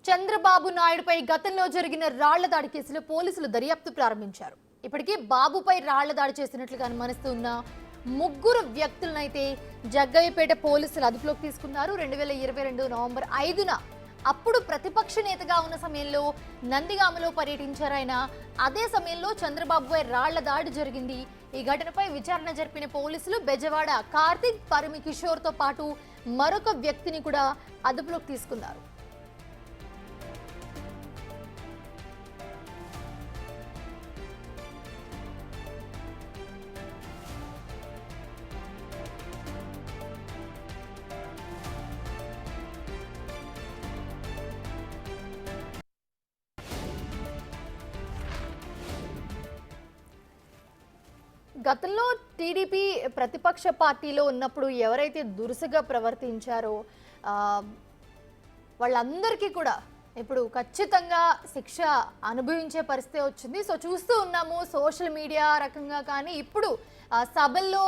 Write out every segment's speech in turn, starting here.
చంద్రబాబు నాయుడుపై గతంలో జరిగిన రాళ్ల దాడి కేసులో పోలీసులు దర్యాప్తు ప్రారంభించారు. ఇప్పటికే బాబుపై రాళ్ల దాడి చేసినట్లుగా అనుమానిస్తున్న ముగ్గురు వ్యక్తులనైతే జగ్గయ్యపేట పోలీసులు అదుపులోకి తీసుకున్నారు. 2022 నవంబర్ 5న అప్పుడు ప్రతిపక్ష నేతగా ఉన్న సమయంలో నందిగామలో పర్యటించారు ఆయన. అదే సమయంలో చంద్రబాబుపై రాళ్ల దాడి జరిగింది. ఈ ఘటనపై విచారణ జరిపిన పోలీసులు బెజవాడ కార్తిక్, పరిమి కిషోర్తో పాటు మరొక వ్యక్తిని కూడా అదుపులోకి తీసుకున్నారు. గతంలో టీడీపీ ప్రతిపక్ష పార్టీలో ఉన్నప్పుడు ఎవరైతే దురుసుగా ప్రవర్తించారో వాళ్ళందరికీ కూడా ఇప్పుడు ఖచ్చితంగా శిక్ష అనుభవించే పరిస్థితి వచ్చింది. సో చూస్తూ ఉన్నాము సోషల్ మీడియా రకంగా, కానీ ఇప్పుడు సభల్లో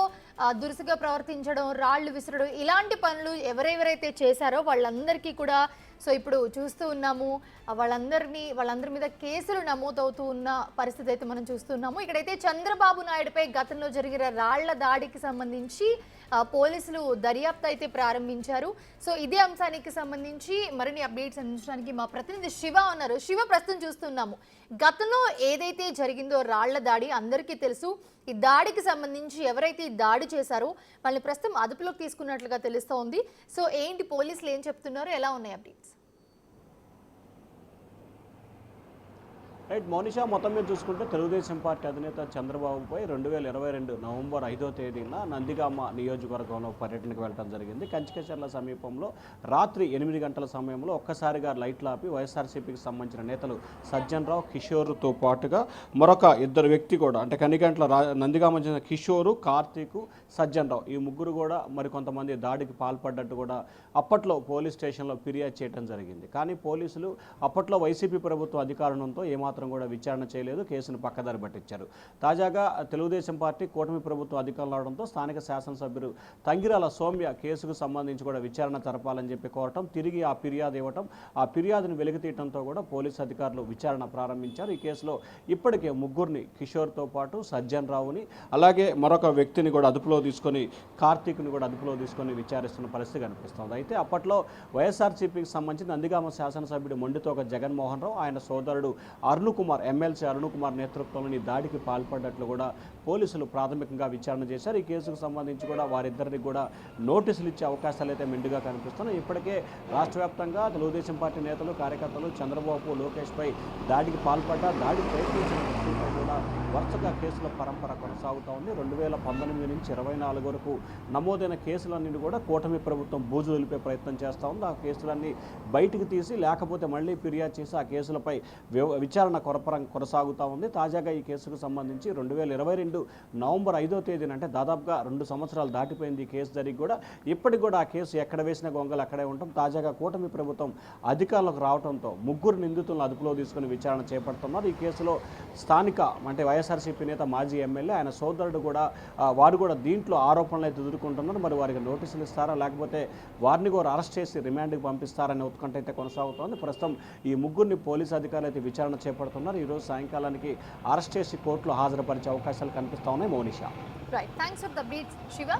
దురుసుగా ప్రవర్తించడం, రాళ్లు విసరడం, ఇలాంటి పనులు ఎవరెవరైతే చేశారో వాళ్ళందరికీ కూడా సో ఇప్పుడు చూస్తూ ఉన్నాము. వాళ్ళందరి మీద కేసులు నమోదవుతూ ఉన్న పరిస్థితి అయితే మనం చూస్తున్నాము. ఇక్కడైతే చంద్రబాబు నాయుడుపై గతంలో జరిగిన రాళ్ల దాడికి సంబంధించి పోలీసులు దర్యాప్తు అయితే ప్రారంభించారు. సో ఇదే అంశానికి సంబంధించి మరిన్ని అప్డేట్స్ అందించడానికి మా ప్రతినిధి శివ ఉన్నారు. శివ, ప్రస్తుతం చూస్తున్నాము గతంలో ఏదైతే జరిగిందో రాళ్ల దాడి అందరికీ తెలుసు. ఈ దాడికి సంబంధించి ఎవరైతే ఈ దాడి చేశారో వాళ్ళని ప్రస్తుతం అదుపులోకి తీసుకున్నట్లుగా తెలుస్తోంది. సో ఏంటి పోలీసులు ఏం చెప్తున్నారో, ఎలా ఉన్నాయి అప్డేట్స్? రైట్ మోనిషా, మొత్తం మీద చూసుకుంటే తెలుగుదేశం పార్టీ అధినేత చంద్రబాబుపై 2022 నవంబర్ 5వ తేదీన నందిగామ నియోజకవర్గంలో పర్యటనకు వెళ్ళడం జరిగింది. కంచికచర్ల సమీపంలో రాత్రి 8 గంటల సమయంలో ఒక్కసారిగా లైట్లు ఆపి వైఎస్ఆర్సీపీకి సంబంధించిన నేతలు సజ్జనరావు, కిషోర్తో పాటుగా మరొక ఇద్దరు వ్యక్తి కూడా, అంటే కనిగంట్ల నందిగామ చెందిన కిషోరు, కార్తీక్, సజ్జనరావు, ఈ ముగ్గురు కూడా మరికొంతమంది దాడికి పాల్పడ్డట్టు కూడా అప్పట్లో పోలీస్ స్టేషన్లో ఫిర్యాదు చేయడం జరిగింది. కానీ పోలీసులు అప్పట్లో వైసీపీ ప్రభుత్వం అధికారంతో ఏమాత్రం కూడా విచారణ చేయలేదు, కేసును పక్కదారి పట్టించారు. తాజాగా తెలుగుదేశం పార్టీ కూటమి ప్రభుత్వం అధికారంలో రావడంతో స్థానిక శాసనసభ్యులు తంగిరాల సౌమ్య కేసుకు సంబంధించి కూడా విచారణ జరపాలని చెప్పి కోరటం, తిరిగి ఆ ఫిర్యాదు ఇవ్వటం, ఆ ఫిర్యాదును వెలికితీయడంతో కూడా పోలీసు అధికారులు విచారణ ప్రారంభించారు. ఈ కేసులో ఇప్పటికే ముగ్గురిని, కిషోర్తో పాటు సజ్జన్ రావుని, అలాగే మరొక వ్యక్తిని కూడా అదుపులో తీసుకొని, కార్తీక్ని కూడా అదుపులో తీసుకొని విచారిస్తున్న పరిస్థితి కనిపిస్తుంది. అయితే అప్పట్లో వైఎస్ఆర్సీపీకి సంబంధించి నందిగామ శాసనసభ్యుడు మొండితోక జగన్మోహన్ రావు, ఆయన సోదరుడు కుమార్, ఎమ్మెల్సీ అరుణ్ కుమార్ నేతృత్వంలోని దాడికి పాల్పడ్డట్లు కూడా పోలీసులు ప్రాథమికంగా విచారణ చేశారు. ఈ కేసుకు సంబంధించి కూడా వారిద్దరికి కూడా నోటీసులు ఇచ్చే అవకాశాలు అయితే మెండుగా కనిపిస్తున్నాయి. ఇప్పటికే రాష్ట్ర వ్యాప్తంగా తెలుగుదేశం పార్టీ నేతలు, కార్యకర్తలు చంద్రబాబు, లోకేష్పై దాడికి దాడి ప్రయత్నించిన వ్యక్తులపై కూడా వరుసగా కేసుల పరంపర కొనసాగుతూ ఉంది. 2019 నుంచి 24 వరకు నమోదైన కేసులన్నింటి కూడా కూటమి ప్రభుత్వం బూజు నిలిపే ప్రయత్నం చేస్తూ ఉంది. ఆ కేసులన్నీ బయటికి తీసి, లేకపోతే మళ్ళీ ఫిర్యాదు చేసి ఆ కేసులపై విచారణ కొనసాగుతూ ఉంది. తాజాగా ఈ కేసుకు సంబంధించి 2022 నవంబర్ 5వ తేదీన, అంటే దాదాపుగా 2 సంవత్సరాలు దాటిపోయింది ఈ కేసు జరిగి కూడా, ఇప్పటికి కూడా ఆ కేసు ఎక్కడ వేసిన గొంగలు అక్కడే ఉంటాం. తాజాగా కూటమి ప్రభుత్వం అధికారంలోకి రావడంతో ముగ్గురు నిందితులను అదుపులో తీసుకుని విచారణ చేపడుతున్నారు. ఈ కేసులో స్థానిక, అంటే వైఎస్ఆర్సీపీ నేత, మాజీ ఎమ్మెల్యే, ఆయన సోదరుడు కూడా, వారు కూడా దీంట్లో ఆరోపణలు అయితే ఎదుర్కొంటున్నారు. మరి వారికి నోటీసులు ఇస్తారా, లేకపోతే వారిని కూడా అరెస్ట్ చేసి రిమాండ్కి పంపిస్తారనే ఉత్కంఠ అయితే కొనసాగుతోంది. ప్రస్తుతం ఈ ముగ్గురిని పోలీసు అధికారులు అయితే విచారణ చేపడుతున్నారు. ఈరోజు సాయంకాలానికి అరెస్ట్ చేసి కోర్టులో హాజరుపరిచే అవకాశాలు కనిపిస్తా ఉన్నాయి. Monisha. Right, thanks for the updates Shiva.